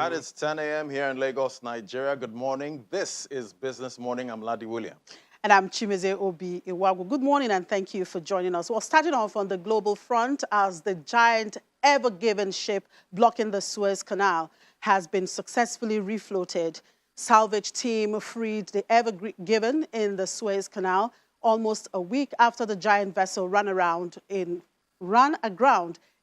right, it's 10 a.m. here in Lagos, Nigeria. Good morning. This is Business Morning. I'm Ladi William. And I'm Chimeze Obi Iwagu. Good morning and thank you for joining us. Well, starting off on the global front, as the giant Ever Given ship blocking the Suez Canal has been successfully refloated. Salvage team freed the Ever Given in the Suez Canal almost a week after the giant vessel ran aground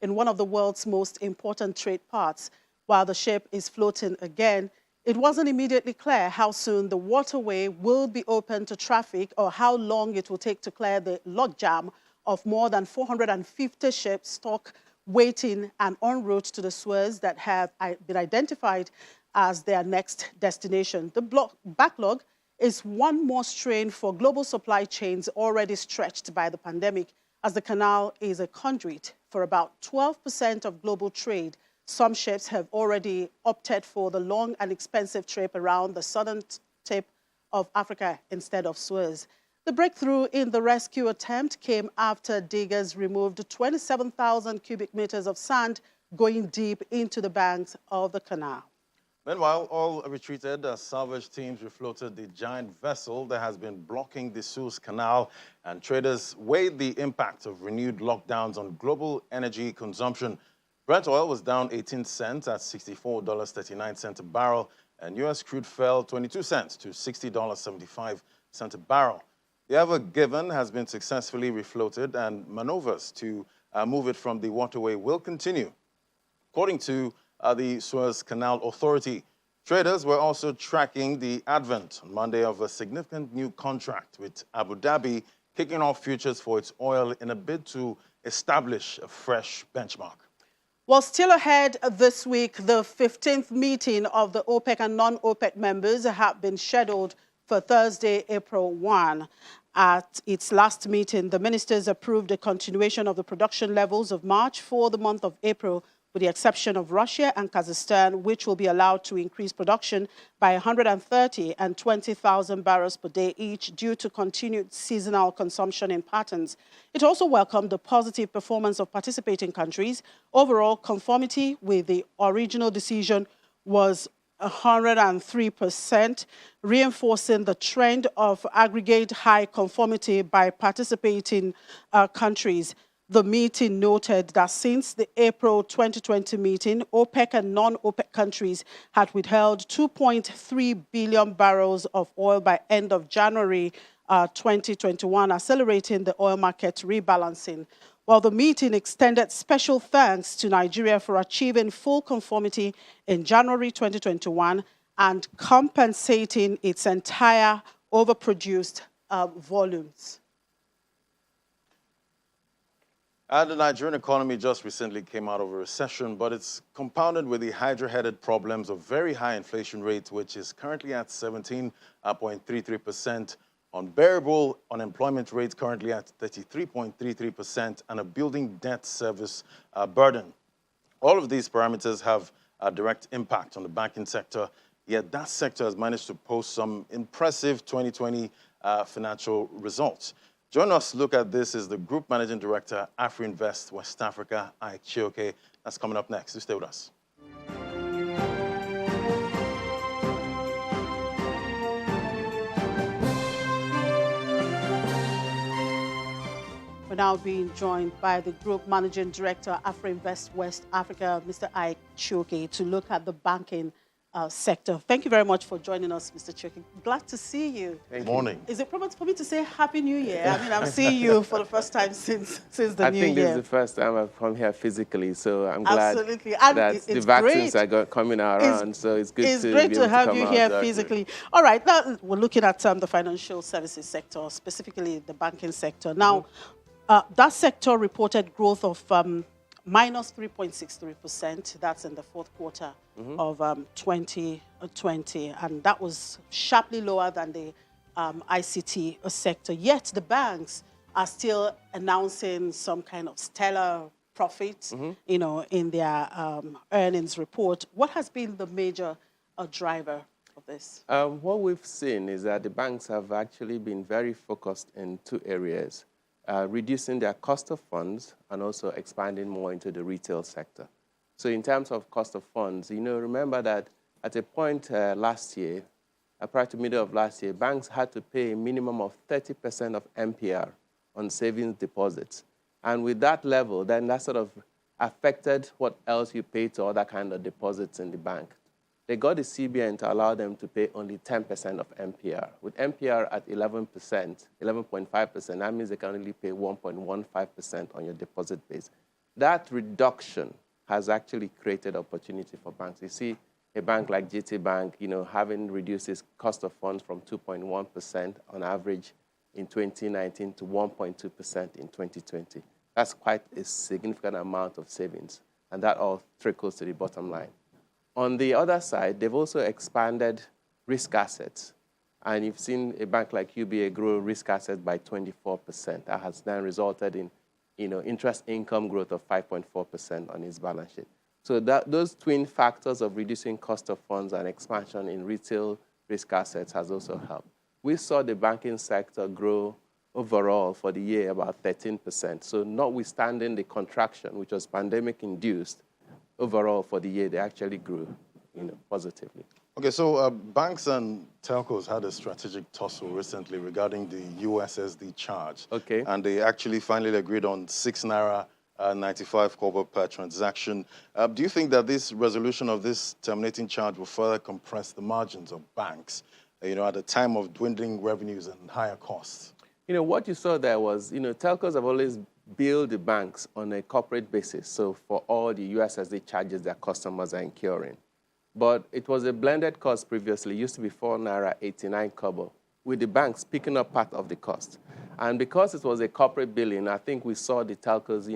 in one of the world's most important trade ports. While the ship is floating again, it wasn't immediately clear how soon the waterway will be open to traffic or how long it will take to clear the logjam of more than 450 ships stuck waiting and en route to the Suez that have been identified as their next destination. The backlog is one more strain for global supply chains already stretched by the pandemic, as the canal is a conduit for about 12% of global trade. Some ships have already opted for the long and expensive trip around the southern tip of Africa instead of Suez. The breakthrough in the rescue attempt came after diggers removed 27,000 cubic meters of sand going deep into the banks of the canal. Meanwhile, all retreated as salvage teams refloated the giant vessel that has been blocking the Suez Canal, and traders weighed the impact of renewed lockdowns on global energy consumption. Brent oil was down 18 cents at $64.39 a barrel, and U.S. crude fell 22 cents to $60.75 a barrel. The Ever Given has been successfully refloated, and maneuvers to move it from the waterway will continue. According to the Suez Canal Authority, traders were also tracking the advent on Monday of a significant new contract with Abu Dhabi, kicking off futures for its oil in a bid to establish a fresh benchmark. Well, still ahead this week, the 15th meeting of the OPEC and non-OPEC members have been scheduled for Thursday, April 1. At its last meeting, the ministers approved a continuation of the production levels of March for the month of April, with the exception of Russia and Kazakhstan, which will be allowed to increase production by 130 and 20,000 barrels per day each due to continued seasonal consumption in patterns. It also welcomed the positive performance of participating countries. Overall conformity with the original decision was 103%, reinforcing the trend of aggregate high conformity by participating countries. The meeting noted that since the April 2020 meeting, OPEC and non-OPEC countries had withheld 2.3 billion barrels of oil by end of January 2021, accelerating the oil market rebalancing. While the meeting extended special thanks to Nigeria for achieving full conformity in January 2021 and compensating its entire overproduced volumes. The Nigerian economy just recently came out of a recession, but it's compounded with the hydra-headed problems of very high inflation rate, which is currently at 17.33%, unbearable unemployment rate currently at 33.33%, and a building debt service burden. All of these parameters have a direct impact on the banking sector, yet that sector has managed to post some impressive 2020 financial results. Join us to look at this is the Group Managing Director, AfriInvest West Africa, Ike Chioke. That's coming up next. You stay with us. We're now being joined by the Group Managing Director, AfriInvest West Africa, Mr. Ike Chioke, to look at the banking sector. Thank you very much for joining us, Mr. Chioke. Glad to see you. Good morning. Is it proper for me to say Happy New Year? I mean, I'm seeing you for the first time since the new year. I think this is the first time I've come here phically, so I'm glad and that the vaccines are coming around, so it's good to great be to able have come you out here there. physically. All right, now we're looking at the financial services sector, specifically the banking sector. Now, that sector reported growth of minus 3.63%. That's in the fourth quarter of 2020. And that was sharply lower than the ICT sector. Yet the banks are still announcing some kind of stellar profits, you know, in their earnings report. What has been the major driver of this? What we've seen is that the banks have actually been very focused in two areas. Reducing their cost of funds and also expanding more into the retail sector. So in terms of cost of funds, you know, remember that at a point last year, prior to middle of last year, banks had to pay a minimum of 30% of MPR on savings deposits. And with that level, then that sort of affected what else you pay to other kind of deposits in the bank. They got the CBN to allow them to pay only 10% of MPR. With MPR at 11%, 11.5%, that means they can only pay 1.15% on your deposit base. That reduction has actually created opportunity for banks. You see a bank like GT Bank, having reduced its cost of funds from 2.1% on average in 2019 to 1.2% in 2020. That's quite a significant amount of savings, and that all trickles to the bottom line. On the other side, they've also expanded risk assets, and you've seen a bank like UBA grow risk assets by 24%. That has then resulted in interest income growth of 5.4% on its balance sheet. So those twin factors of reducing cost of funds and expansion in retail risk assets has also helped. We saw the banking sector grow overall for the year about 13%. So notwithstanding the contraction, which was pandemic-induced, overall for the year, they actually grew positively. Okay, so banks and telcos had a strategic tussle recently regarding the USSD charge. Okay. And they actually finally agreed on 6 naira 95 kobo per transaction. Do you think that this resolution of this terminating charge will further compress the margins of banks, at a time of dwindling revenues and higher costs? What you saw there was, telcos have always billed the banks on a corporate basis, so for all the USSD charges their customers are incurring. But it was a blended cost previously. It used to be 4 naira 89 kobo, with the banks picking up part of the cost. And because it was a corporate billing, I think we saw the telcos,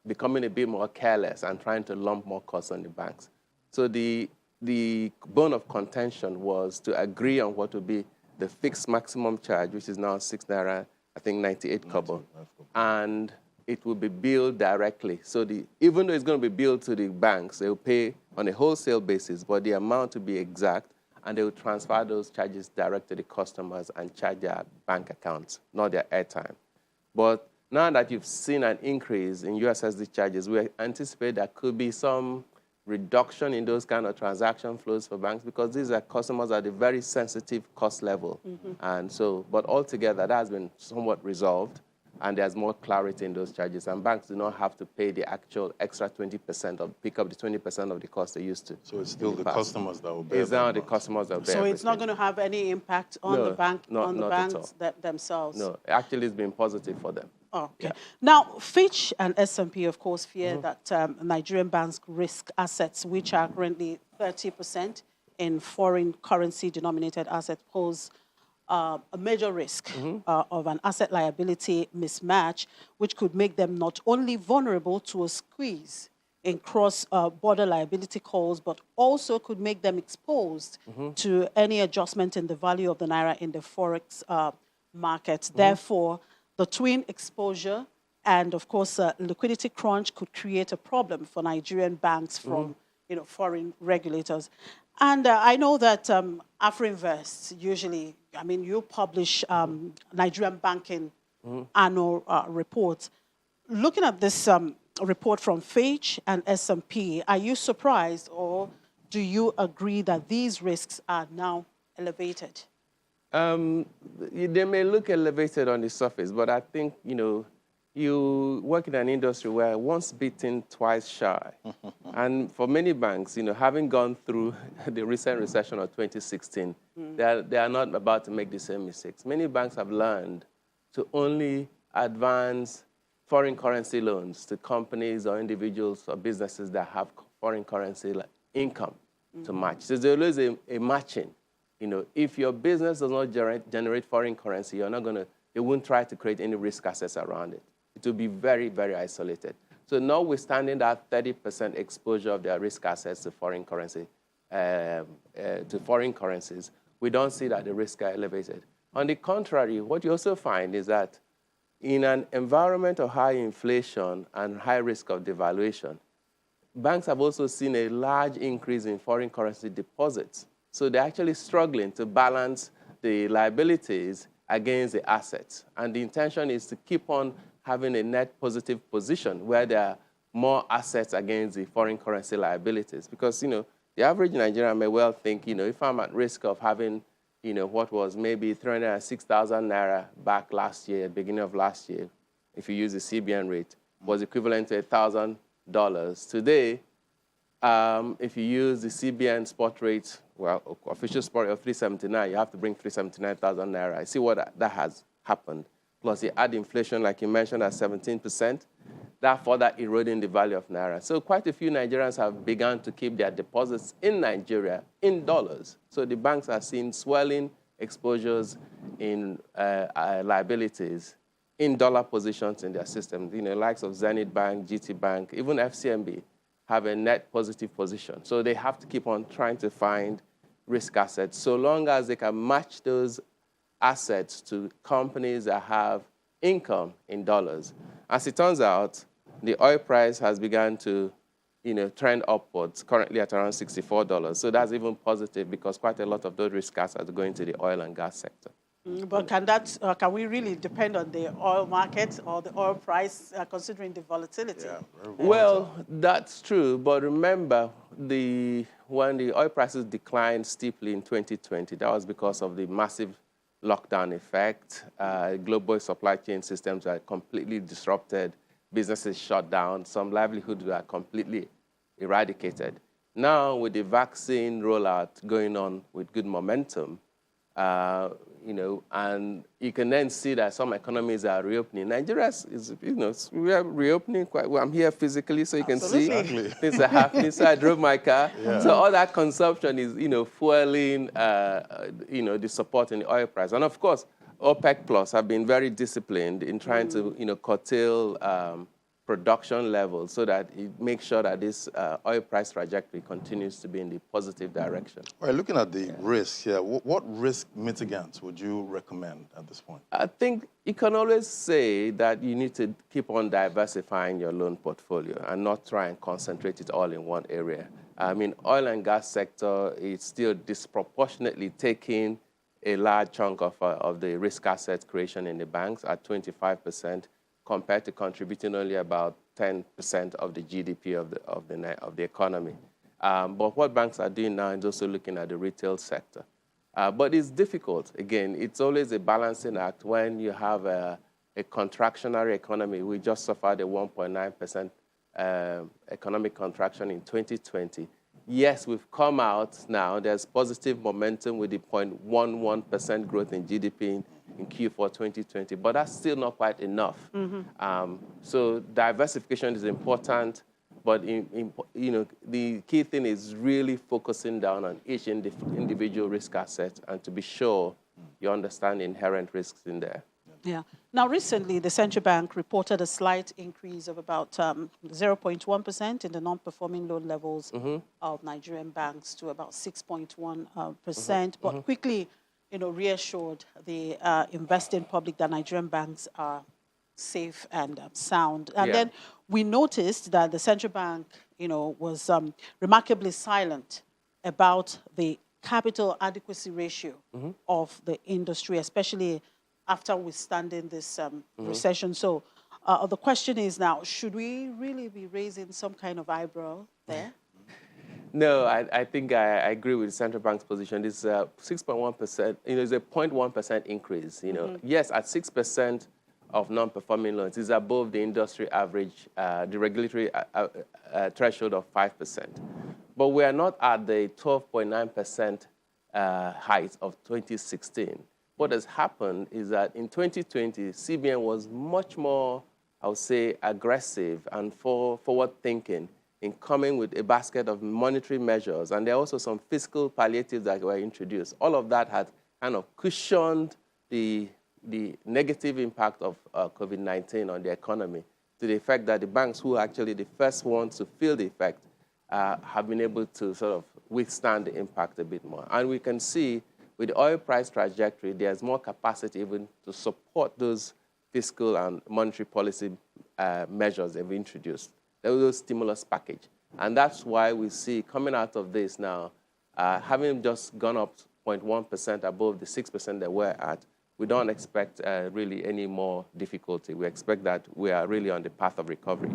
becoming a bit more careless and trying to lump more costs on the banks. So the bone of contention was to agree on what would be the fixed maximum charge, which is now 6 naira, I think 98 kobo, and it will be billed directly. So even though it's going to be billed to the banks, they will pay on a wholesale basis, but the amount will be exact, and they will transfer those charges direct to the customers and charge their bank accounts, not their airtime. But now that you've seen an increase in USSD charges, we anticipate there could be some reduction in those kind of transaction flows for banks, because these are customers at a very sensitive cost level. And so, but altogether, that has been somewhat resolved, and there's more clarity in those charges. And banks do not have to pay the actual extra 20% or pick up the 20% of the cost they used to. So it's still the customers that will bear. It's now the customers that will bear. So it's not going to have any impact on the bank, on the banks themselves. No, actually, it's been positive for them. Oh, okay. Yeah. Now, Fitch and S&P, of course, fear that Nigerian banks' risk assets, which are currently 30% in foreign currency-denominated assets, pose a major risk of an asset-liability mismatch, which could make them not only vulnerable to a squeeze in cross-border liability calls, but also could make them exposed to any adjustment in the value of the naira in the forex market. Therefore, the twin exposure and, of course, liquidity crunch could create a problem for Nigerian banks from foreign regulators. And I know that AfroInvest usually, you publish Nigerian banking annual reports. Looking at this report from Fitch and S&P, are you surprised, or do you agree that these risks are now elevated? They may look elevated on the surface, but I think, you work in an industry where once bitten, twice shy. And for many banks, having gone through the recent recession of 2016, they are not about to make the same mistakes. Many banks have learned to only advance foreign currency loans to companies or individuals or businesses that have foreign currency income to match. So there's always a matching. If your business does not generate foreign currency, they won't try to create any risk assets around it. It will be very, very isolated. So notwithstanding that 30% exposure of their risk assets to foreign currency, currencies, we don't see that the risks are elevated. On the contrary, what you also find is that in an environment of high inflation and high risk of devaluation, banks have also seen a large increase in foreign currency deposits. So they're actually struggling to balance the liabilities against the assets. And the intention is to keep on having a net positive position where there are more assets against the foreign currency liabilities. Because, The average Nigerian may well think, if I'm at risk of having, what was maybe 306,000 naira back last year, beginning of last year, if you use the CBN rate, was equivalent to $1,000. Today, if you use the CBN spot rate, well, official spot rate of 379, you have to bring 379,000 naira. I see what that has happened. Plus, you add inflation, like you mentioned, at 17%, that further eroding the value of naira. So quite a few Nigerians have begun to keep their deposits in Nigeria in dollars. So the banks are seeing swelling exposures in liabilities in dollar positions in their system. Likes of Zenith Bank, GT Bank, even FCMB have a net positive position. So they have to keep on trying to find risk assets so long as they can match those assets to companies that have income in dollars. As it turns out, the oil price has begun to trend upwards, currently at around $64. So that's even positive because quite a lot of those risk assets are going to the oil and gas sector. But can we really depend on the oil market or the oil price considering the volatility? Yeah, well, that's true. But remember, when the oil prices declined steeply in 2020, that was because of the massive lockdown effect. Global supply chain systems are completely disrupted. Businesses shut down. Some livelihoods were completely eradicated. Now, with the vaccine rollout going on with good momentum, and you can then see that some economies are reopening. Nigeria is, we are reopening quite well. I'm here physically, so you can see things are happening. So I drove my car. Yeah. So all that consumption is, fueling, the support in the oil price. And of course, OPEC Plus have been very disciplined in trying to, curtail production levels so that it makes sure that this oil price trajectory continues to be in the positive direction. All right, looking at the risks here, what risk mitigants would you recommend at this point? I think you can always say that you need to keep on diversifying your loan portfolio and not try and concentrate it all in one area. I mean, oil and gas sector is still disproportionately taking a large chunk of the risk asset creation in the banks at 25%. Compared to contributing only about 10% of the GDP of the economy. But what banks are doing now is also looking at the retail sector. But it's difficult. Again, it's always a balancing act when you have a contractionary economy. We just suffered a 1.9% economic contraction in 2020. Yes, we've come out now. There's positive momentum with the 0.11% growth in GDP in Q4 2020, but that's still not quite enough. So diversification is important, but the key thing is really focusing down on each individual risk asset and to be sure you understand the inherent risks in there. Yeah. Now, recently, the central bank reported a slight increase of about 0.1% in the non-performing loan levels of Nigerian banks to about 6.1%, but quickly, reassured the investing public that Nigerian banks are safe and sound. And then we noticed that the central bank, was remarkably silent about the capital adequacy ratio of the industry, especially after withstanding this recession. So the question is now, should we really be raising some kind of eyebrow there? No, I think I agree with the central bank's position. This 6.1%, is a 0.1% increase. Yes, at 6% of non-performing loans is above the industry average, the regulatory threshold of 5%. But we are not at the 12.9% height of 2016. What has happened is that in 2020, CBN was much more, I would say, aggressive and forward-thinking in coming with a basket of monetary measures. And there are also some fiscal palliatives that were introduced. All of that had kind of cushioned the negative impact of COVID-19 on the economy to the effect that the banks who are actually the first ones to feel the effect have been able to sort of withstand the impact a bit more. And we can see with the oil price trajectory, there's more capacity even to support those fiscal and monetary policy measures they've introduced, those stimulus package. And that's why we see coming out of this now, having just gone up 0.1% above the 6% that we're at, we don't expect really any more difficulty. We expect that we are really on the path of recovery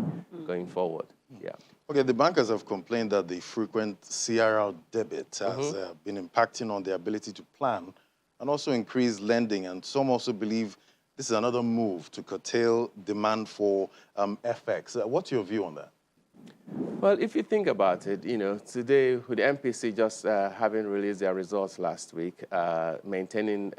going forward. Yeah. Okay, the bankers have complained that the frequent CRR debit has been impacting on their ability to plan and also increase lending. And some also believe this is another move to curtail demand for FX. What's your view on that? Well, if you think about it, today with the MPC just having released their results last week, maintaining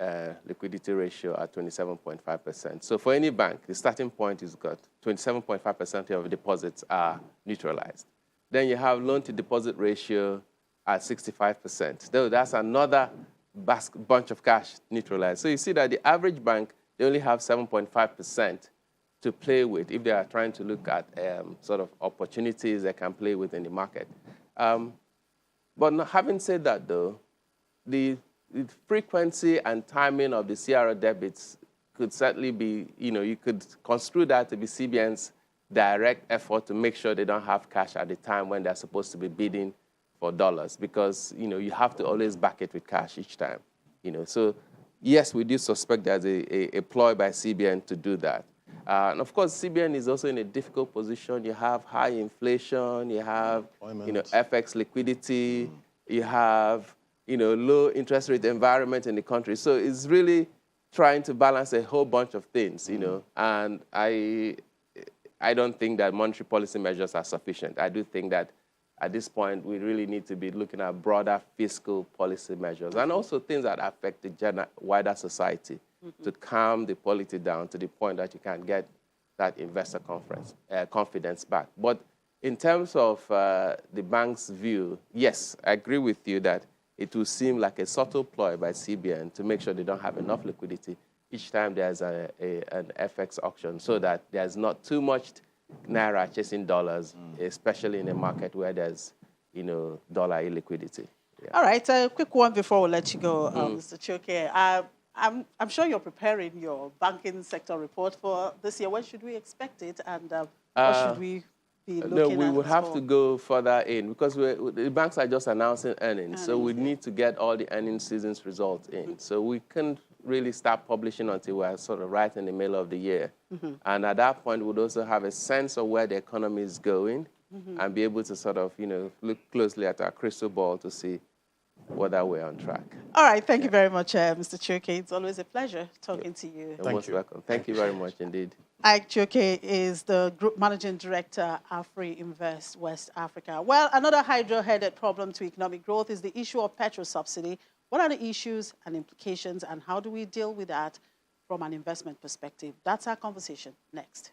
liquidity ratio at 27.5%. So for any bank, the starting point is got 27.5% of deposits are neutralized. Then you have loan to deposit ratio at 65%. Though that's another bunch of cash neutralized. So you see that the average bank, they only have 7.5% to play with if they are trying to look at sort of opportunities they can play with in the market. But having said that, though, the frequency and timing of the CRR debits could certainly be, you could construe that to be CBN's direct effort to make sure they don't have cash at the time when they're supposed to be bidding for dollars, because, you have to always back it with cash each time. So yes, we do suspect there's a ploy by CBN to do that. And of course, CBN is also in a difficult position. You have high inflation, you have FX liquidity, you have low interest rate environment in the country. So it's really trying to balance a whole bunch of things, And I don't think that monetary policy measures are sufficient. I do think that at this point, we really need to be looking at broader fiscal policy measures and also things that affect the wider society to calm the polity down to the point that you can get that investor confidence back. But in terms of the bank's view, yes, I agree with you that it will seem like a subtle ploy by CBN to make sure they don't have enough liquidity each time there's an FX auction, so that there's not too much naira chasing dollars, especially in a market where there's, dollar illiquidity. Yeah. All right, a quick one before we let you go, Mr. Choke. I'm sure you're preparing your banking sector report for this year. When should we expect it, and what should we be looking at? No, we would have to go further in because the banks are just announcing earnings, so we need to get all the earnings season's results in. So we can't really start publishing until we're sort of right in the middle of the year. And at that point, we'd also have a sense of where the economy is going and be able to sort of, look closely at our crystal ball to see whether we're on track. All right. Thank you very much, Mr. Choke. It's always a pleasure talking to you. You're most welcome. Thank you very much indeed. Ike Choke is the Group Managing Director, Afri Invest West Africa. Well, another hydra-headed problem to economic growth is the issue of petrol subsidy. What are the issues and implications, and how do we deal with that from an investment perspective? That's our conversation next.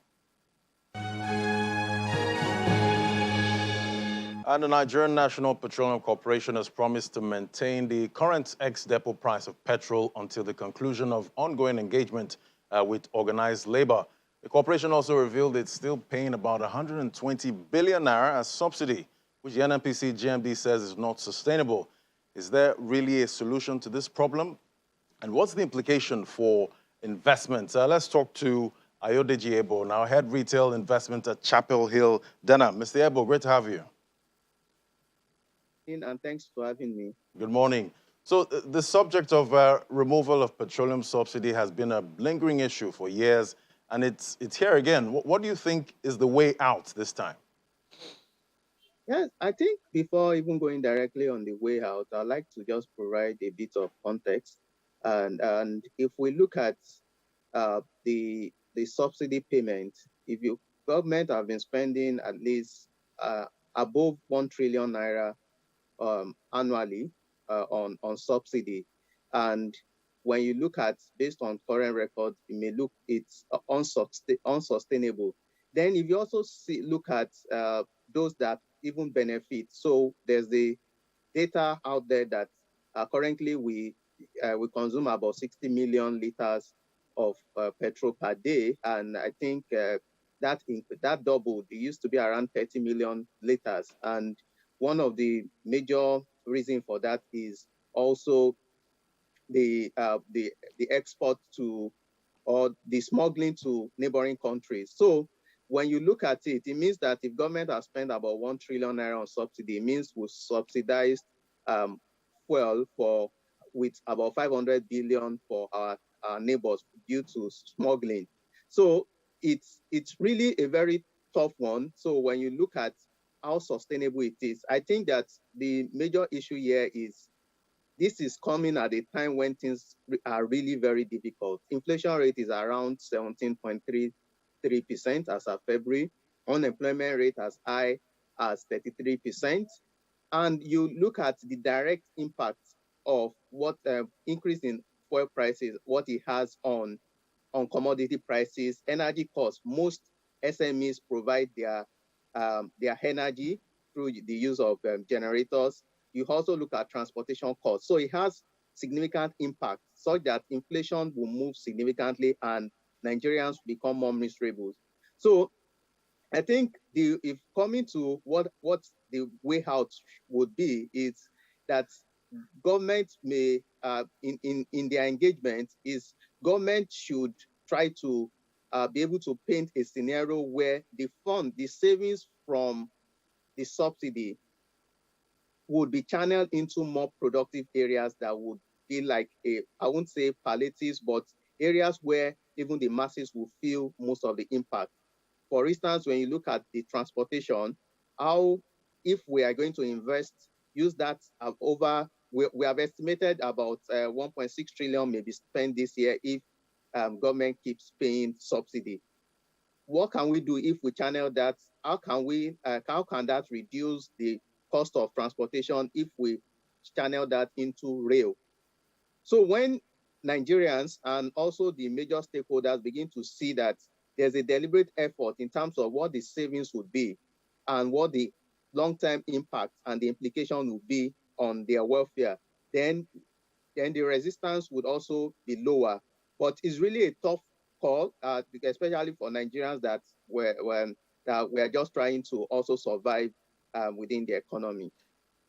And the Nigerian National Petroleum Corporation has promised to maintain the current ex-depot price of petrol until the conclusion of ongoing engagement with organized labor. The corporation also revealed it's still paying about 120 billion naira as subsidy, which the NNPC GMD says is not sustainable. Is there really a solution to this problem? And what's the implication for investment? Let's talk to Ayodeji Ebo, now head retail investment at Chapel Hill, Denham. Mr. Ebo, great to have you. And thanks for having me. Good morning. So the subject of removal of petroleum subsidy has been a lingering issue for years, and it's here again. What do you think is the way out this time? Yes, I think before even going directly on the way out, I'd like to just provide a bit of context. And if we look at the subsidy payment, if you government have been spending at least above 1 trillion naira annually on subsidy, and when you look at based on current records, it may look it's unsustainable. Then if you also look at those that even benefit, so there's the data out there that currently we consume about 60 million liters of petrol per day, and I think that doubled. It used to be around 30 million liters, and one of the major reasons for that is also the export to or the smuggling to neighboring countries. So when you look at it, it means that if government has spent about 1 trillion naira on subsidy, it means we subsidized fuel with about 500 billion for our neighbors due to smuggling. So it's really a very tough one. So when you look at how sustainable it is. I think that the major issue here is this is coming at a time when things are really very difficult. Inflation rate is around 17.33% as of February. Unemployment rate as high as 33%. And you look at the direct impact of what increase in fuel prices, what it has on commodity prices, energy costs. Most SMEs provide their energy through the use of generators. You also look at transportation costs. So it has significant impact such that inflation will move significantly and Nigerians become more miserable. So I think if coming to what the way out would be is that government may in their engagement is government should try to be able to paint a scenario where the savings from the subsidy would be channeled into more productive areas that would be like I won't say palliatives, but areas where even the masses will feel most of the impact. For instance, when you look at the transportation, how if we are going to invest, use that we have estimated about 1.6 trillion may be spent this year if government keeps paying subsidy. What can we do if we channel that? How can that reduce the cost of transportation if we channel that into rail? So when Nigerians and also the major stakeholders begin to see that there's a deliberate effort in terms of what the savings would be and what the long-term impact and the implication would be on their welfare, then the resistance would also be lower. But it's really a tough call, especially for Nigerians that were just trying to also survive within the economy.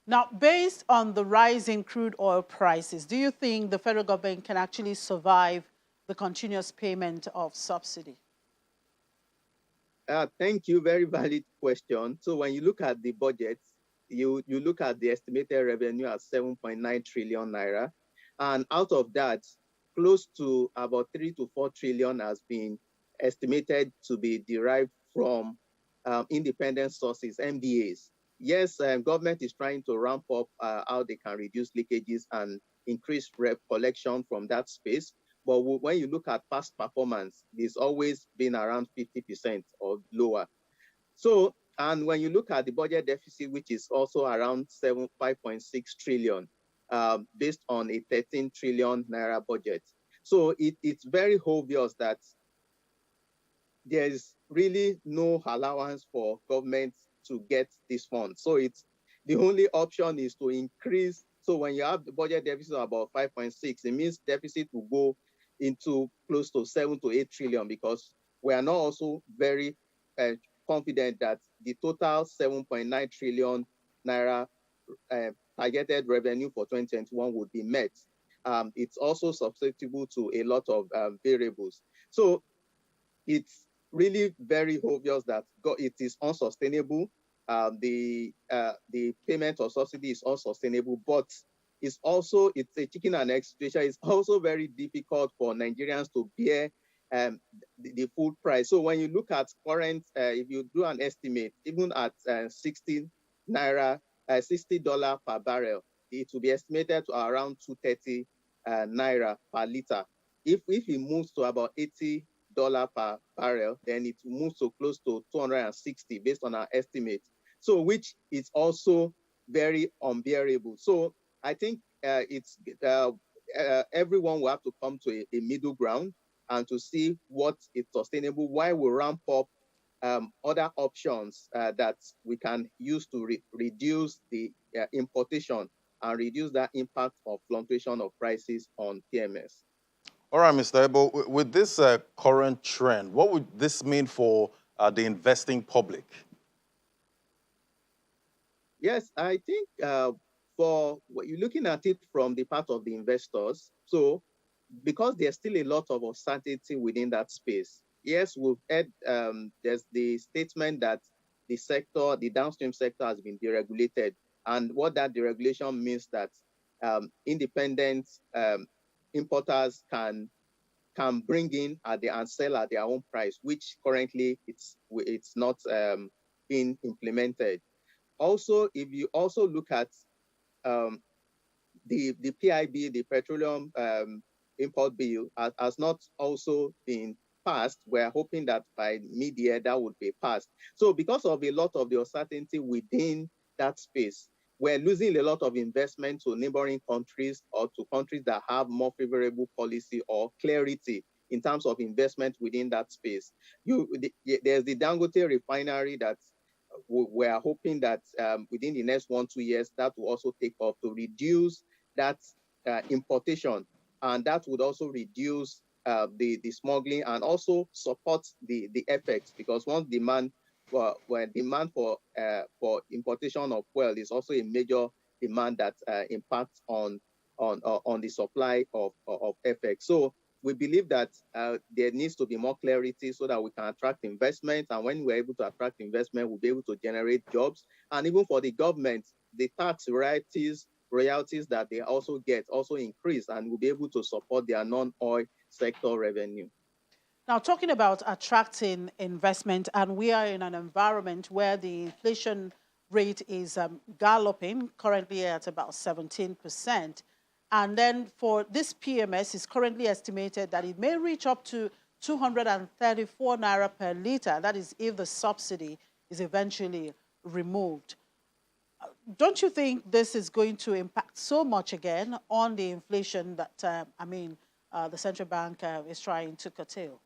Now, based on the rise in crude oil prices, do you think the federal government can actually survive the continuous payment of subsidy? Thank you. Very valid question. So when you look at the budget, you look at the estimated revenue at 7.9 trillion naira. And out of that, close to about 3 to 4 trillion has been estimated to be derived from independent sources, MDAs. Yes, government is trying to ramp up how they can reduce leakages and increase collection from that space. But when you look at past performance, it's always been around 50% or lower. So, and when you look at the budget deficit, which is also around 5.6 trillion, based on a 13 trillion naira budget. So it's very obvious that there is really no allowance for government to get this fund. So it's the only option is to increase. So when you have the budget deficit of about 5.6, it means deficit will go into close to 7 to 8 trillion because we are not also very confident that the total 7.9 trillion naira targeted revenue for 2021 would be met. It's also susceptible to a lot of variables. So it's really very obvious that it is unsustainable. The payment of subsidy is unsustainable, but it's a chicken and egg situation. It's also very difficult for Nigerians to bear the full price. So when you look at current, if you do an estimate, even at 60 naira, $60 per barrel, it will be estimated to around 230 naira per liter. If it moves to about $80 per barrel, then it moves to close to 260 based on our estimate. So which is also very unbearable. So I think everyone will have to come to a middle ground and to see what is sustainable while we ramp up other options that we can use to reduce the importation and reduce that impact of fluctuation of prices on PMS. All right, Mr. Ebo, with this current trend, what would this mean for the investing public? Yes, I think for what you're looking at it from the part of the investors, so because there's still a lot of uncertainty within that space. Yes, we've heard there's the statement that the downstream sector has been deregulated. And what that deregulation means that independent importers can bring in and sell at their own price, which currently it's not being implemented. also, if you also look at um, the PIB, the petroleum import bill, has not also been passed. We're hoping that by mid-year that would be passed. So because of a lot of the uncertainty within that space, we're losing a lot of investment to neighboring countries or to countries that have more favorable policy or clarity in terms of investment within that space. There's the Dangote refinery that we are hoping that within the next 1-2 years, that will also take off to reduce that importation, and that would also reduce the smuggling and also support the effects, because once demand when demand for importation of fuel is also a major demand that impacts on the supply of FX. So we believe that there needs to be more clarity so that we can attract investment. And when we're able to attract investment, we'll be able to generate jobs. And even for the government, the tax royalties that they also get also increase, and will be able to support their non-oil sector revenue. Now, talking about attracting investment, and we are in an environment where the inflation rate is galloping, currently at about 17%. And then for this PMS, it's currently estimated that it may reach up to 234 naira per litre. That is if the subsidy is eventually removed. Don't you think this is going to impact so much again on the inflation that, the central bank is trying to curtail?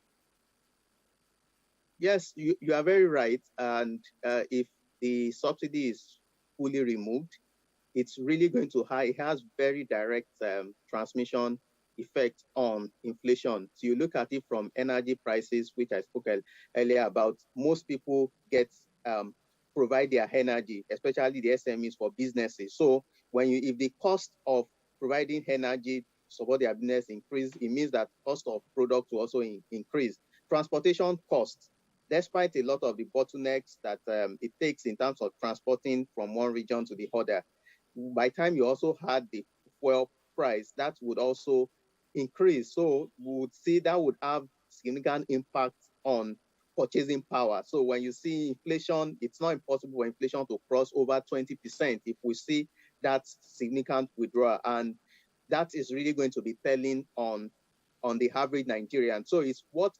Yes, you are very right. And if the subsidy is fully removed, it's really going to it has very direct transmission effect on inflation. So you look at it from energy prices, which I spoke earlier about. Most people provide their energy, especially the SMEs, for businesses. So if the cost of providing energy to support their business increase, it means that cost of product will also increase. Transportation costs, despite a lot of the bottlenecks that it takes in terms of transporting from one region to the other, by the time you also had the fuel price, that would also increase. So we would see that would have significant impact on purchasing power. So when you see inflation, it's not impossible for inflation to cross over 20% if we see that significant withdrawal. And that is really going to be telling on the average Nigerian. So it's what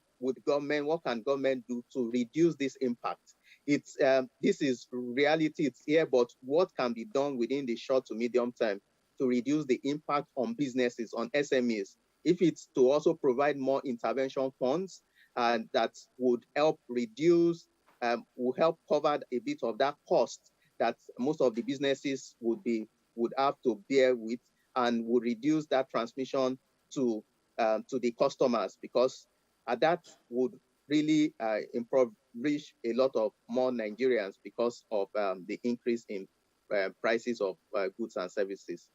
can government do to reduce this impact? It's this is reality, it's here, but what can be done within the short to medium term to reduce the impact on businesses, on SMEs? If it's to also provide more intervention funds, and that would help reduce, will help cover a bit of that cost that most of the businesses would have to bear with, and would reduce that transmission to the customers, because that would really impoverish a lot of more Nigerians because of the increase in prices of goods and services.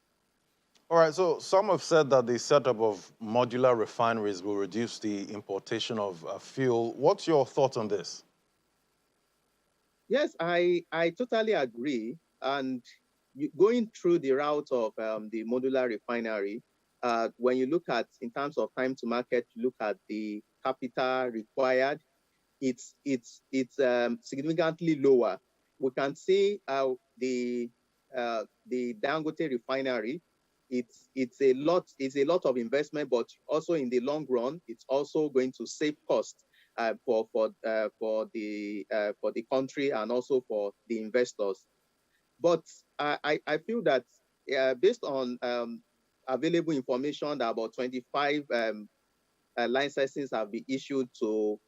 All right, so some have said that the setup of modular refineries will reduce the importation of fuel. What's your thought on this? Yes, I totally agree. And going through the route of the modular refinery, when you look at, in terms of time to market, you look at the capital required, it's significantly lower. We can see the Dangote refinery. It's a lot of investment, but also in the long run, it's also going to save costs for the country and also for the investors. But I feel that based on available information, that about 25 licenses have been issued to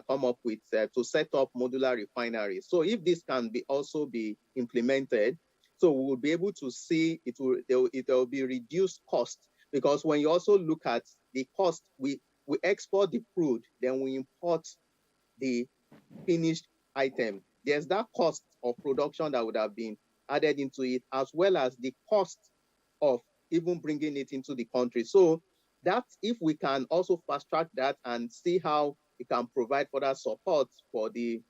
come up with to set up modular refineries. So if this can also be implemented, so we will be able to see it will be reduced cost, because when you also look at the cost, we export the crude, then we import the finished item. There's that cost of production that would have been added into it, as well as the cost of even bringing it into the country. So that, if we can also fast track that and see how we can provide further support for the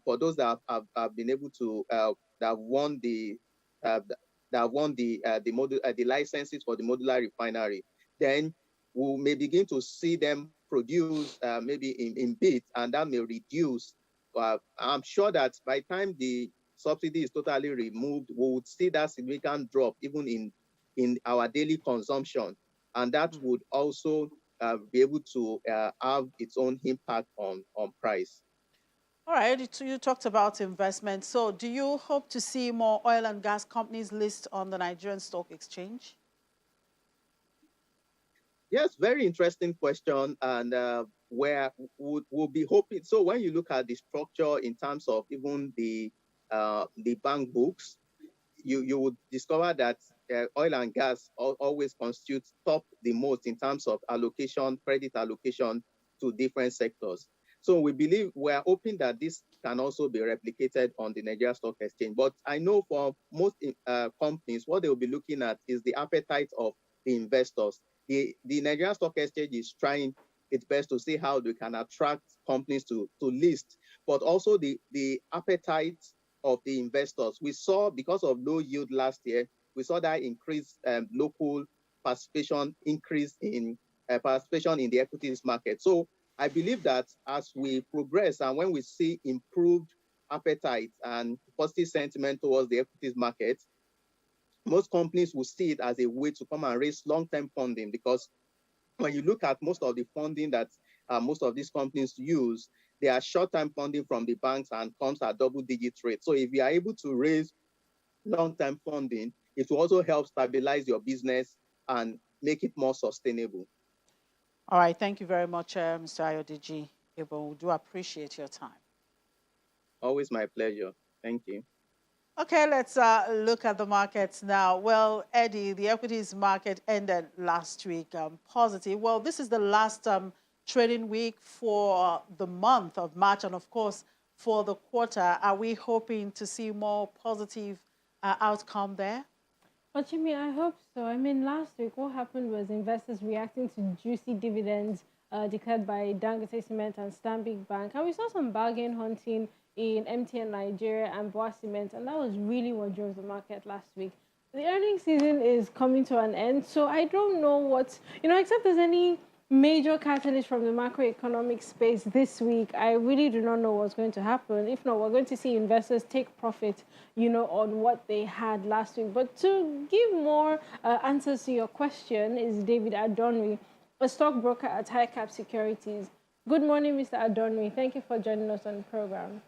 for those that have been able to that won the licenses for the modular refinery, then we may begin to see them produce maybe in bits, and that may reduce. I'm sure that by the time the subsidy is totally removed, we would see that significant drop even in our daily consumption. And that would also be able to have its own impact on price. All right, you talked about investment. So do you hope to see more oil and gas companies list on the Nigerian Stock Exchange? Yes, very interesting question, and where we'll be hoping. So when you look at the structure in terms of even the bank books, you would discover that oil and gas always constitutes top the most in terms of allocation, credit allocation to different sectors. So we believe we're hoping that this can also be replicated on the Nigeria Stock Exchange. But I know for most companies, what they will be looking at is the appetite of the investors. The Nigerian Stock Exchange is trying its best to see how they can attract companies to list, but also the appetite of the investors. We saw, because of low yield last year, we saw that increased local participation, increase in participation in the equities market. So I believe that as we progress and when we see improved appetite and positive sentiment towards the equities market, most companies will see it as a way to come and raise long-term funding, because when you look at most of the funding that most of these companies use, they are short-term funding from the banks and comes at double-digit rate. So if you are able to raise long-term funding, it will also help stabilize your business and make it more sustainable. All right, thank you very much, Mr. Ayodiji. We do appreciate your time. Always my pleasure. Thank you. Okay, let's look at the markets now. Well, Eddie, the equities market ended last week positive. Well, this is the last trading week for the month of March, and of course, for the quarter. Are we hoping to see more positive outcome there? Well, Jimmy, I hope so. I mean, last week, what happened was investors reacting to juicy dividends declared by Dangote Cement and Stanbic Bank. And we saw some bargain hunting in MTN Nigeria and Boa Cement, and that was really what drove the market last week. The earnings season is coming to an end, so I don't know what, except there's any major catalyst from the macroeconomic space this week. I really do not know what's going to happen. If not, we're going to see investors take profit, on what they had last week. But to give more answers to your question is David Adonri, a stockbroker at HighCap Securities. Good morning, Mr. Adonri. Thank you for joining us on the program.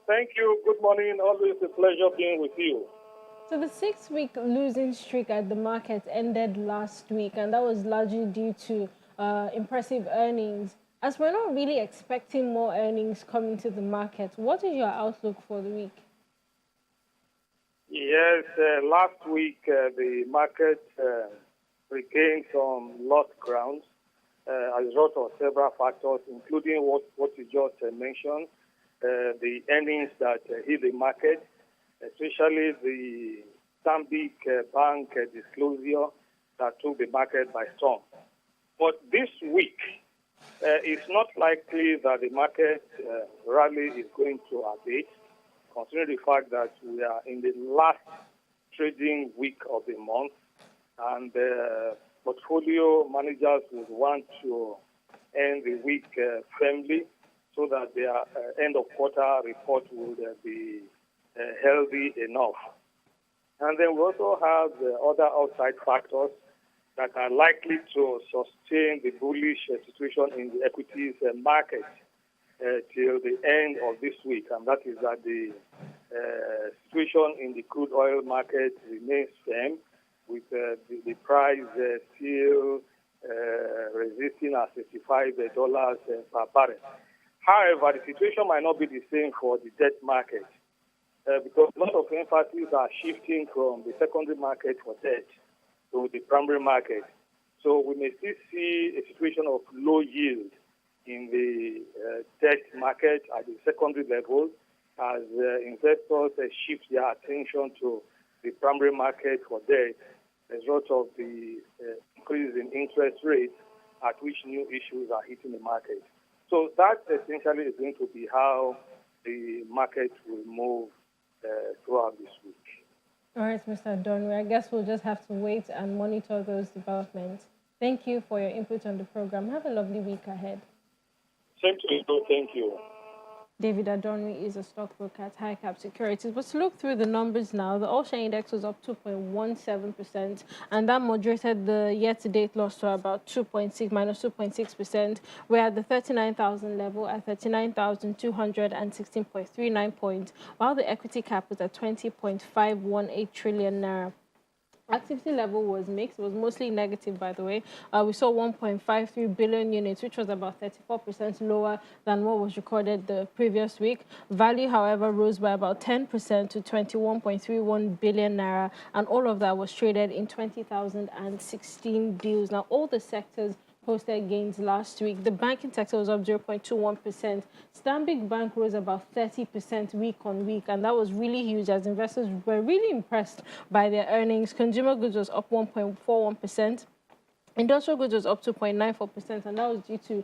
Thank you. Good morning. Always a pleasure being with you. So the 6-week losing streak at the market ended last week, and that was largely due to impressive earnings. As we're not really expecting more earnings coming to the market, what is your outlook for the week? Yes, last week the market regained some lost grounds as a result of several factors, including what you just mentioned, the earnings that hit the market, especially the Stanbic Bank disclosure that took the market by storm. But this week, it's not likely that the market rally is going to abate, considering the fact that we are in the last trading week of the month, and portfolio managers would want to end the week firmly so that their end-of-quarter report would be healthy enough. And then we also have other outside factors that are likely to sustain the bullish situation in the equities market till the end of this week, and that is that the situation in the crude oil market remains firm, with the price still resisting at $65 per barrel. However, the situation might not be the same for the debt market because a lot of emphasis are shifting from the secondary market for debt to the primary market. So we may still see a situation of low yield in the debt market at the secondary level as investors shift their attention to the primary market for debt as a result of the increase in interest rates at which new issues are hitting the market. So that essentially is going to be how the market will move throughout this week. All right, Mr. Donry, I guess we'll just have to wait and monitor those developments. Thank you for your input on the program. Have a lovely week ahead. Same to you. Thank you. David Adonri is a stockbroker at High Cap Securities. But to look through the numbers now, the all-share index was up 2.17%, and that moderated the year-to-date loss to about minus 2.6%. We're at the 39,000 level at 39,216.39 points, while the equity cap was at 20.518 trillion naira. Activity level was mixed. It was mostly negative, by the way. We saw 1.53 billion units, which was about 34% lower than what was recorded the previous week. Value, however, rose by about 10% to 21.31 billion naira, and all of that was traded in 20,016 deals. Now, all the sectors posted gains last week. The banking sector was up 0.21%. Stanbic Bank rose about 30% week on week, and that was really huge as investors were really impressed by their earnings. Consumer goods was up 1.41%. Industrial goods was up 2.94%, and that was due to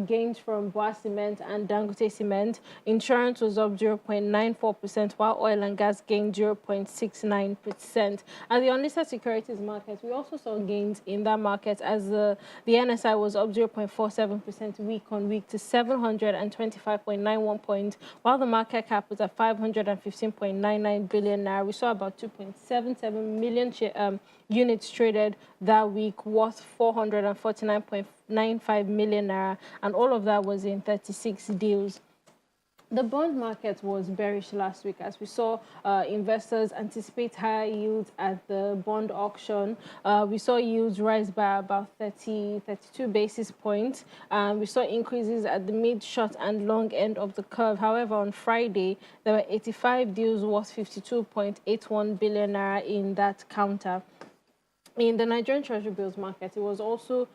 gains from Boa Cement and Dangote Cement. Insurance was up 0.94%, while oil and gas gained 0.69%. At the unlisted securities market, we also saw gains in that market as the NSI was up 0.47% week on week to 725.91 points, while the market cap was at 515.99 billion naira. We saw about 2.77 million units traded that week, worth 449.95 million naira, and all of that was in 36 deals. The bond market was bearish last week as we saw investors anticipate higher yields at the bond auction. We saw yields rise by about 32 basis points. We saw increases at the mid, short, and long end of the curve. However, on Friday, there were 85 deals worth 52.81 billion naira in that counter. In the Nigerian Treasury bills market, it was also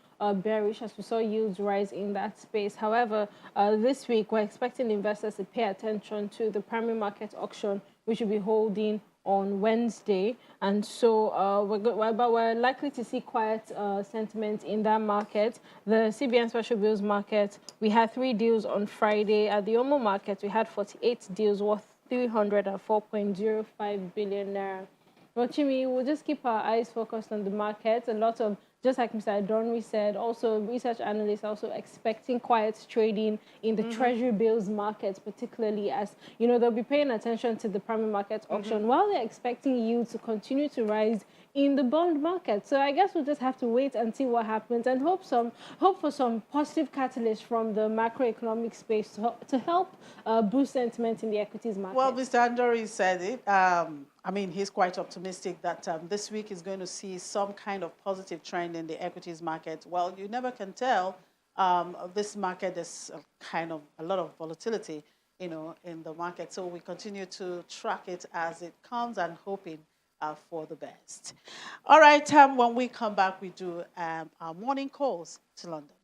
bearish as we saw yields rise in that space. However, this week, we're expecting investors to pay attention to the primary market auction, which will be holding on Wednesday. And so we're likely to see quiet sentiment in that market. The CBN special bills market, we had 3 deals on Friday. At the OMO market, we had 48 deals worth 304.05 billion naira. Well, Chimi, we'll just keep our eyes focused on the market. A lot of, just like Mr. Adonri said, also research analysts also expecting quiet trading in the treasury bills market, particularly as, you know, they'll be paying attention to the primary market auction while they're expecting yields to continue to rise in the bond market. So I guess we'll just have to wait and see what happens and hope for some positive catalyst from the macroeconomic space to help boost sentiment in the equities market. Well, Mr. Adonri said it. I mean, he's quite optimistic that this week is going to see some kind of positive trend in the equities market. Well, you never can tell. This market is kind of a lot of volatility, you know, in the market. So we continue to track it as it comes and hoping for the best. All right, when we come back, we do our morning calls to London.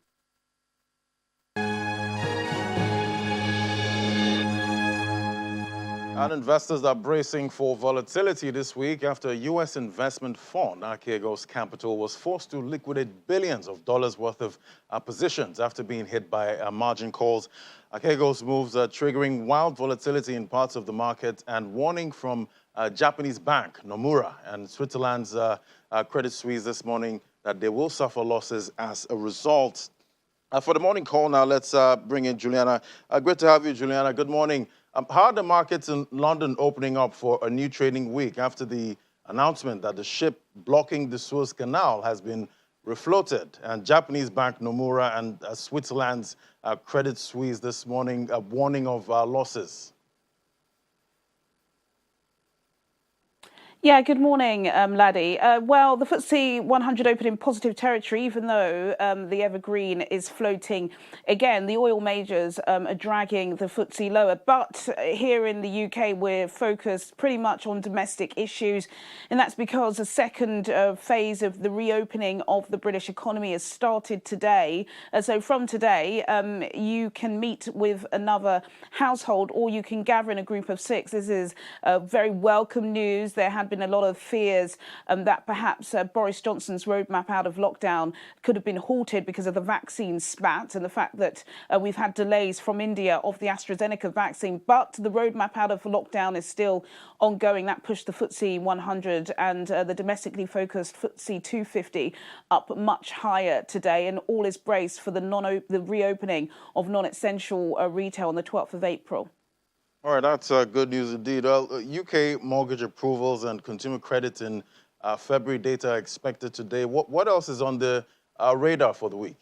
And investors are bracing for volatility this week after a U.S. investment fund, Archegos Capital, was forced to liquidate billions of dollars worth of positions after being hit by margin calls. Archegos moves are triggering wild volatility in parts of the market and warning from Japanese bank Nomura and Switzerland's Credit Suisse this morning that they will suffer losses as a result. For the morning call now, let's bring in Juliana. Great to have you, Juliana. Good morning. How are the markets in London opening up for a new trading week after the announcement that the ship blocking the Suez Canal has been refloated? And Japanese bank Nomura and Switzerland's Credit Suisse this morning a warning of losses. Yeah, good morning, Laddie. Well, the FTSE 100 opened in positive territory, even though the evergreen is floating. Again, the oil majors are dragging the FTSE lower. But here in the UK, we're focused pretty much on domestic issues. And that's because the second phase of the reopening of the British economy has started today. So from today, you can meet with another household or you can gather in a group of 6. This is very welcome news. There had been a lot of fears that perhaps Boris Johnson's roadmap out of lockdown could have been halted because of the vaccine spat and the fact that we've had delays from India of the AstraZeneca vaccine. But the roadmap out of lockdown is still ongoing. That pushed the FTSE 100 and the domestically focused FTSE 250 up much higher today. And all is braced for the reopening of non-essential retail on the 12th of April. All right, that's good news indeed. Well, UK mortgage approvals and consumer credit in February data are expected today. What else is on the radar for the week?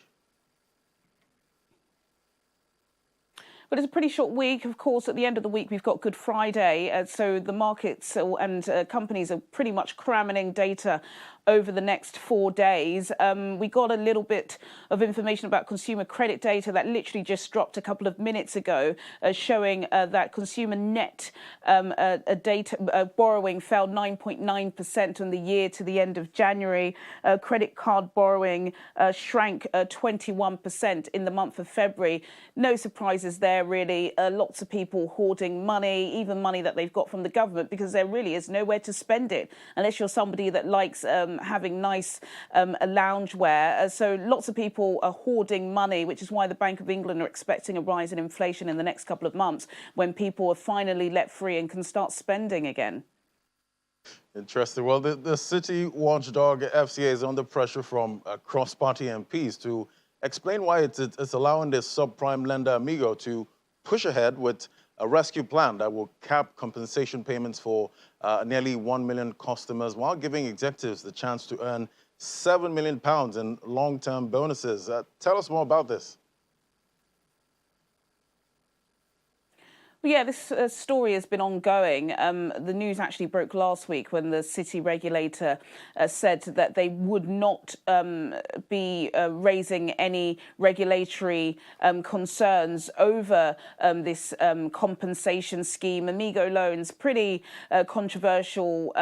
But it's a pretty short week. Of course, at the end of the week, we've got Good Friday. So the markets and companies are pretty much cramming data over the next 4 days. We got a little bit of information about consumer credit data that literally just dropped a couple of minutes ago, showing that consumer net borrowing fell 9.9% on the year to the end of January. Credit card borrowing shrank 21% in the month of February. No surprises there, really. Lots of people hoarding money, even money that they've got from the government, because there really is nowhere to spend it, unless you're somebody that likes having nice loungewear. So lots of people are hoarding money, which is why the Bank of England are expecting a rise in inflation in the next couple of months, when people are finally let free and can start spending again. Interesting. Well, the city watchdog FCA is under pressure from cross-party MPs to explain why it's allowing the subprime lender Amigo to push ahead with a rescue plan that will cap compensation payments for nearly 1 million customers, while giving executives the chance to earn £7 million in long-term bonuses. Tell us more about this. Yeah, this story has been ongoing. The news actually broke last week when the city regulator said that they would not be raising any regulatory concerns over this compensation scheme. Amigo Loans, pretty controversial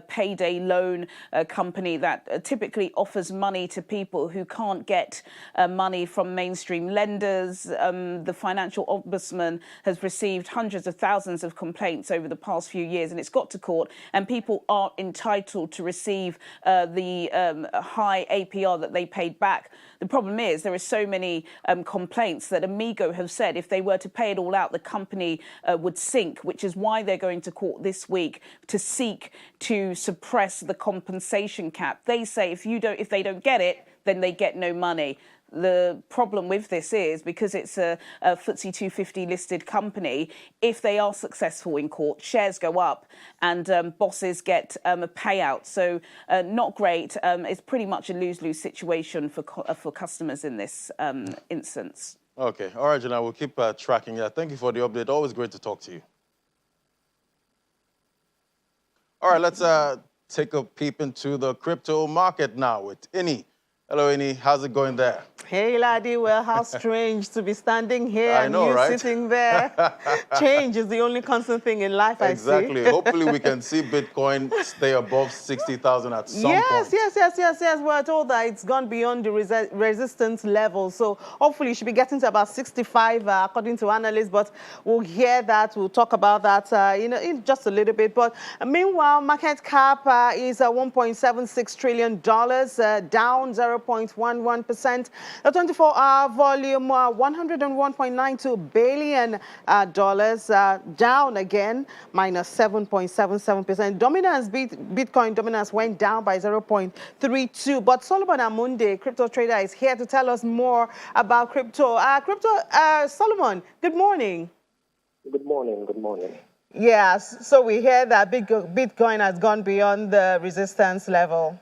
payday loan company that typically offers money to people who can't get money from mainstream lenders. The financial ombudsman has received hundreds of thousands of complaints over the past few years, and it's got to court, and people are entitled to receive the high APR that they paid back. The problem is there are so many complaints that Amigo have said if they were to pay it all out, the company would sink, which is why they're going to court this week to seek to suppress the compensation cap. They say if they don't get it, then they get no money. The problem with this is, because it's a FTSE 250 listed company, if they are successful in court, shares go up and bosses get a payout. So not great. It's pretty much a lose-lose situation for customers in this instance. Okay. All right, Janelle, we'll keep tracking that. Thank you for the update. Always great to talk to you. All right, let's take a peep into the crypto market now with Ini. Hello, Ini. How's it going there? Hey, laddie. Well, how strange to be standing here I know, and you right? sitting there. Change is the only constant thing in life, Exactly. I see. Hopefully, we can see Bitcoin stay above 60,000 at some point. Yes. We're told that it's gone beyond the resistance level. So hopefully, it should be getting to about 65, according to analysts. But we'll hear that. We'll talk about that, in just a little bit. But meanwhile, market cap is $1.76 trillion, down 0.11%. The 24-hour volume, $101.92 billion, down again, minus 7.77%. Dominance, Bitcoin dominance went down by 0.32. But Solomon Amunde, crypto trader, is here to tell us more about crypto. Solomon, good morning. Good morning. Yes, so we hear that Bitcoin has gone beyond the resistance level.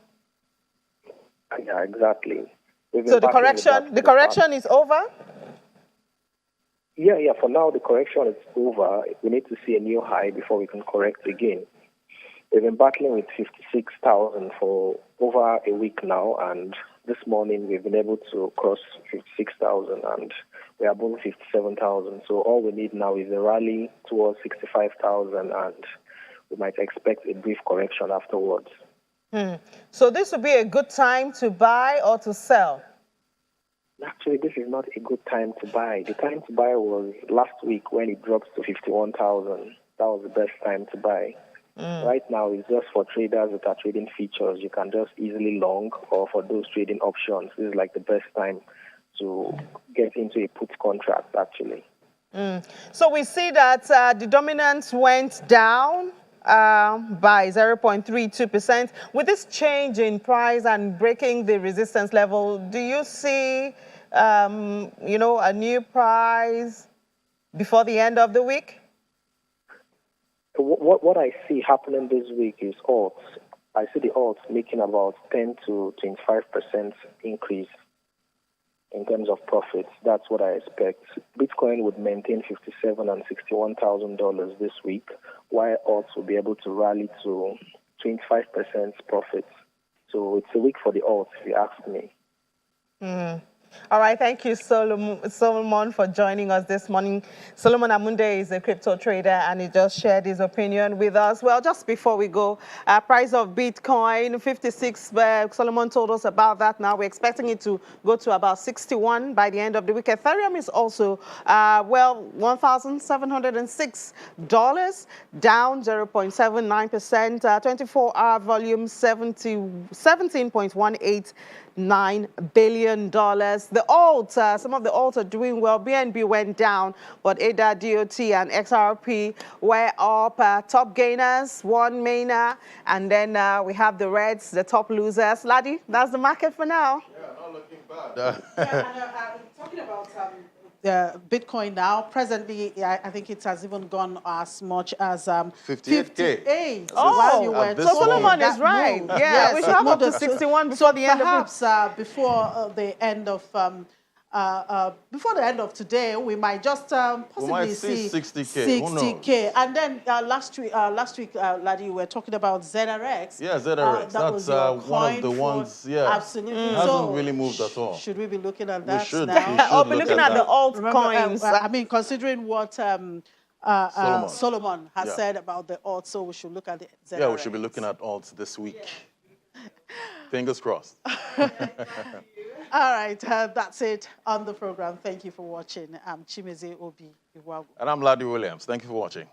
Yeah, exactly. So the correction is over? Yeah, for now the correction is over. We need to see a new high before we can correct again. We've been battling with 56,000 for over a week now, and this morning we've been able to cross 56,000 and we're above 57,000. So all we need now is a rally towards 65,000 and we might expect a brief correction afterwards. So this would be a good time to buy or to sell? Actually, this is not a good time to buy. The time to buy was last week when it dropped to 51,000. That was the best time to buy. Right now, it's just for traders that are trading futures. You can just easily long, or for those trading options, this is like the best time to get into a put contract, actually. So we see that the dominance went down by 0.32%. With this change in price and breaking the resistance level, do you see, a new price before the end of the week? what I see happening this week is alts. I see the alts making about 10 to 25% increase in terms of profits. That's what I expect. Bitcoin would maintain $57,000 and $61,000 this week, while alts will be able to rally to 25% profits. So it's a week for the alts, if you ask me. All right, thank you, Solomon, for joining us this morning. Solomon Amunde is a crypto trader, and he just shared his opinion with us. Well, just before we go, price of Bitcoin, 56, Solomon told us about that now. We're expecting it to go to about 61 by the end of the week. Ethereum is also, $1,706, down 0.79%, 24-hour volume, $17.18 billion. The alts, some of the alts are doing well. BNB went down, but ADA, DOT, and XRP were up. Top gainers, one Maina, and then we have the Reds, the top losers. Ladi, that's the market for now. Yeah, not looking bad. Talking about the Bitcoin now, presently, I think it has even gone as much as 58K. 58. Oh, while you were so talking, Solomon that is right. moved. Yeah, Yes, we should have up to moved 61 before the end of perhaps before the end of today, we might just possibly might see 60K. Who knows? 60K. And then last week, Ladi, you were talking about ZRX. Yeah, ZRX. That's one of the ones, yeah. Absolutely. It hasn't really moved at all. Should we be looking at that We should. now? We should I'll be looking at the altcoins. I mean, considering what Solomon has said about the alts, so we should look at the ZRX. Yeah, we should be looking at alts this week. Fingers crossed. All right, that's it on the program. Thank you for watching. I'm Chimeze Obi Iwagu. And I'm Ladi Williams. Thank you for watching.